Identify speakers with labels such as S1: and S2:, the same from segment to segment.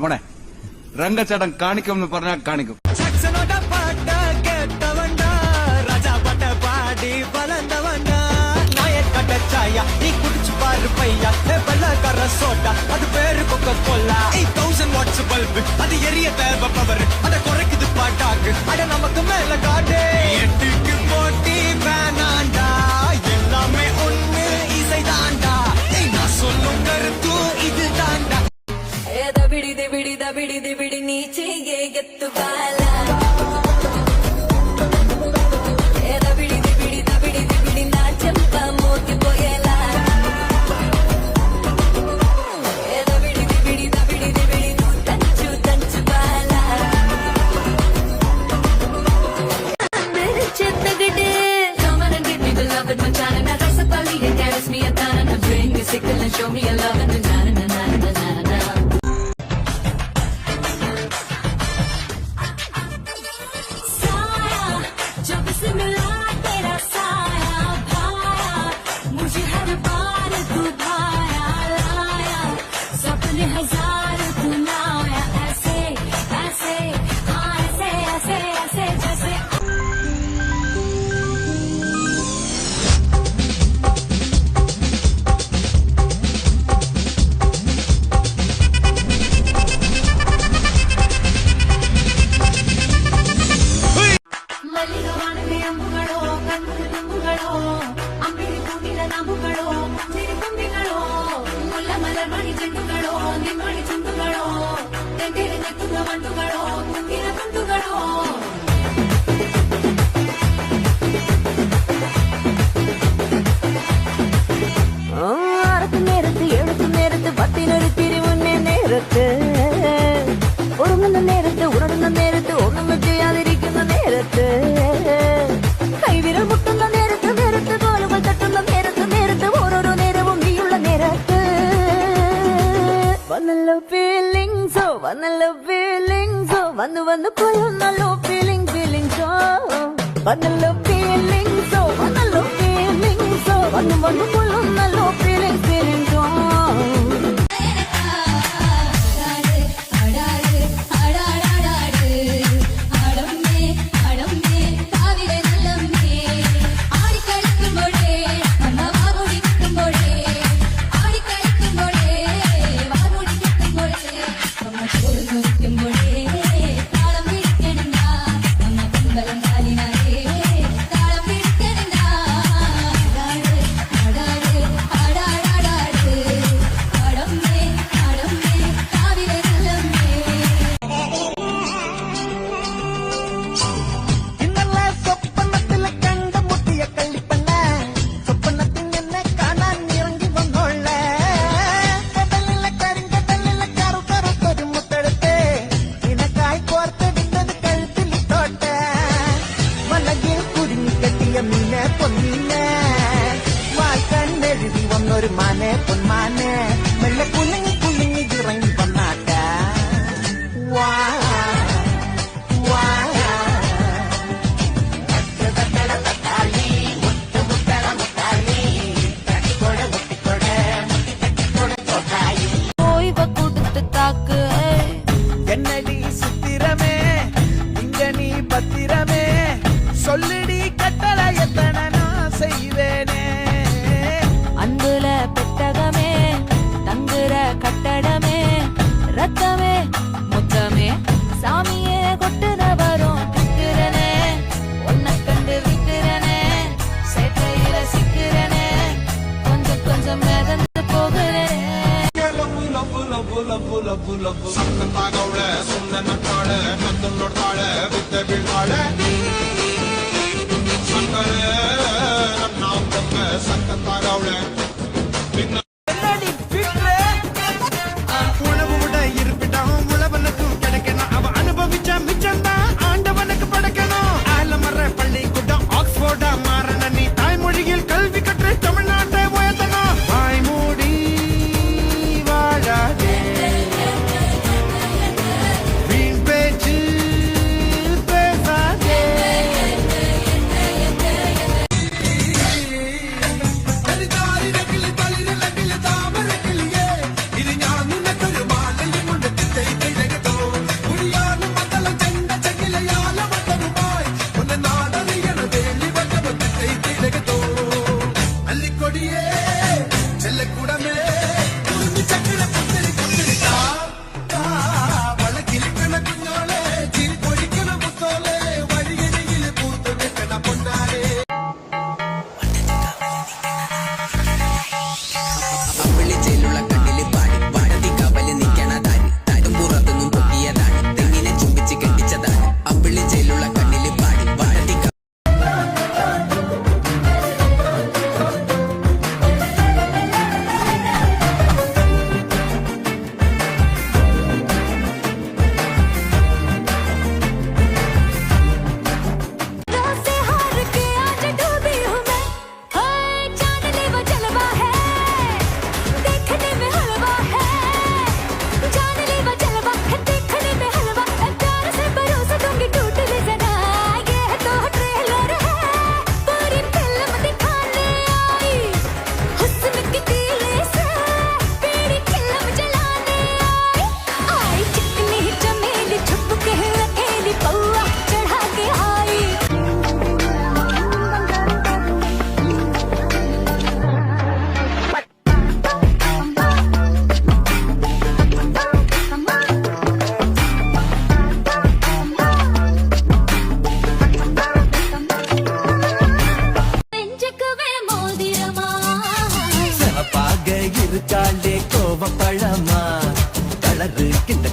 S1: മോനെ രംഗച്ചേട്ടൻ കാണിക്കും പറഞ്ഞാൽ കാണിക്കും.
S2: நீ குடிச்சு பாரு பையா வெள்ளக்கார சோட்டா அது பேரு கொக்க கொல்லா 1000 வாட்ஸ் பல்பு அது எரிய தேவை பவர் அத குறைக்குது பாட்டாக்கு அட நமக்கு மேல காடு எட்டுக்கு போட்டி வேணாண்டா எல்லாமே ஒண்ணு இசைதாண்டா நான் சொல்லும் கருத்து இது தாண்டா
S3: ಬಿಡಿ ನೀಚೆಗೆ ಗೆತ್ತು ಬಾಲ ಬಿಡಿ ನಾ ಚೆಂಪ ಮೋತಿ ಪೊಯಲ ಬಿಡಿ ತಂಚು ಬಾಲ ಚೆತ್ತಗಡೆ Come and give me the love and machana na rasa pali and caress me a tana na bring me sickle and show me a love and na na na na na na. ഉറങ്ങുന്ന നേരത്ത് ഉറങ്ങുന്ന നേരത്ത് ഒന്നും ചെയ്യാതിരിക്കുന്ന നേരത്ത് കൈവിരൽ മുട്ടുന്ന നേരത്ത് നേരത്ത് തോലുകൾ തട്ടുന്ന നേരത്ത് നേരത്ത് ഓരോരോ നേരവും നീയുള്ള നേരത്ത് വന്നല്ലോ ഫീലിങ്സോ വന്നു കൊള്ളുന്നല്ലോ ഫീലിങ്സോ വന്നല്ലോ ഫീലിങ്സോ വന്നു കൊള്ളുന്നല്ലോ ഫീലിങ്സോ
S2: என்னடி சித்திரமே இங்க நீ பத்திரமே சொல்லிடி கட்டளை எத்தனை நான் செய்வேனே
S3: அன்புல பெட்டகமே தங்குற கட்டடமே ரத்தமே முத்தமே சாமியே கொட்டுன வரும் திக்கிறனே உன்னை கண்டு விக்கிறனே சேட்டையில சிக்கிறனே கொஞ்சம் கொஞ்சம் மிதந்து போகிறேன்
S4: ಸಕ್ಕತ್ತಾಗವಳೆ ಸುಮ್ಮನೆ ನಕ್ಕಾಳೆ ನಂದು ನೋಡ್ತಾಳೆ ಬಿದ್ದೆ ಬೀಳ್ತಾಳೆ ಸಕ್ಕರೆ ನನ್ನ ಒಮ್ಮೆ ಸಕ್ಕತ್ತಾಗವಳೆ
S2: உணவு விட இருப்பிட்டான் உழவனுக்கும் கிடைக்கணும் அவ அனுபவிச்ச மிச்சம்தான் ஆண்டவனுக்கு படைக்கணும் ஆலமர பள்ளிக்கூடம் ஆக்ஸ்போர்டா மாறன நீ தாய்மொழியில் கல்வி கற்று தமிழ்நாட்டை உயர்த்தணும் வாய்மூடி வாழாதே வீண் பேச்சு பேசாதே
S4: Everybody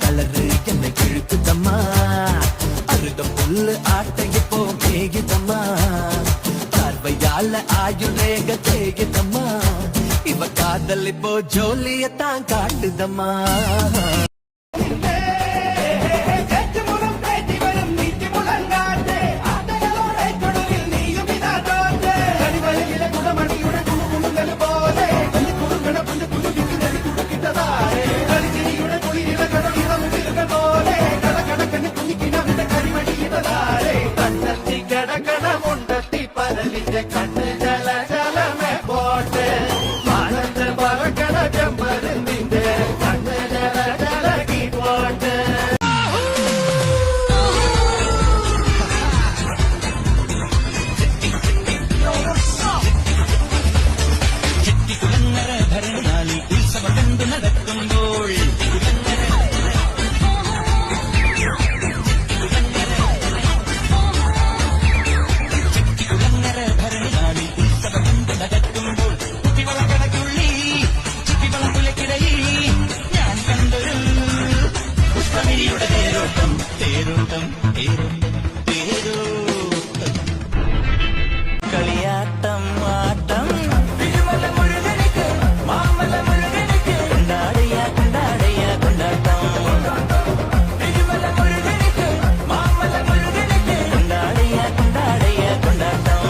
S2: கலரு என்னை இழுக்குதம்மா அருகம் புல்லு ஆட்டை இப்போ மேயுதம்மா பார்வையால ஆயுளேக தேயுதம்மா இவ காதல் இப்போ ஜோலியத்தான் காட்டுதம்மா கண்ணு ஜல ஜலமே போட்டு ஆனந்த பறக்கட ஜம்பருந்திന്റെ கண்ணு ஜல ஜலகி போட்டு ചെട്ടിക്കുളങ്ങര ഭരണാലി ഉത്സവം കണ്ടു നടക്കുമ്പോൾ കളിയാട്ടം ആട്ടം കൊണ്ടാടിയ കൊണ്ടാടിയ കൊണ്ടാട്ടം കൊണ്ടാടിയ കൊണ്ടാടിയ കൊണ്ടാട്ടം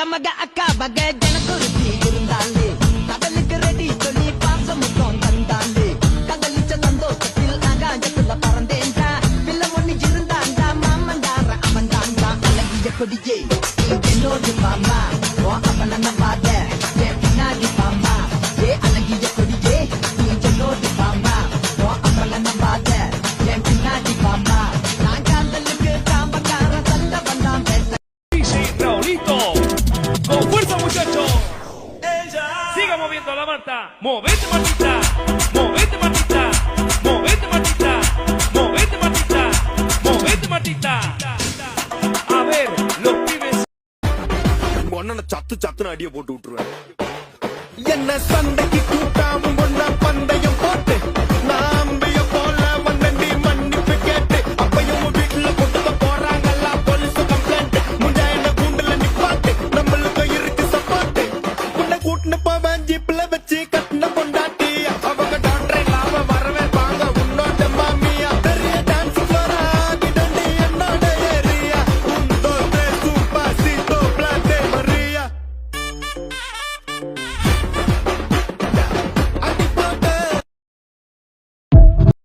S2: மக அக்கா பக ஜனக்குருத்தி இருந்தாலே கடலுக்கு ரெடி சொல்லி பாசமுத்தம் தந்தாலே கதலிச்ச சந்தோஷத்தில் ஆகாயத்துல பறந்தேன்டா பிள்ள ஒண்ணு இருந்தாண்டா மாமண்டார அவன்டாண்டா அழகிய கொடியே என்னோடு பாமா ஓ அவன நம்பாத என் பின்னாடி பாமா ஏ அழகிய கொடியே என்னோடு பாமா ஓ அவன நம்பாத என் பின்னாடி பாமா நான் காதலுக்கு காம்பக்கார சண்ட வந்தான் பேச
S5: Raulito, con fuerza muchachos. Siga moviendo la manta. Movete Martita, movete Martita, movete Martita, movete Martita, movete Martita. A ver, los pibes.
S6: ஒன்ன சத்து சத்துன்னு அடிய போட்டு விட்டுருவேன்
S2: என்ன சண்டைக்கு கூட்டாம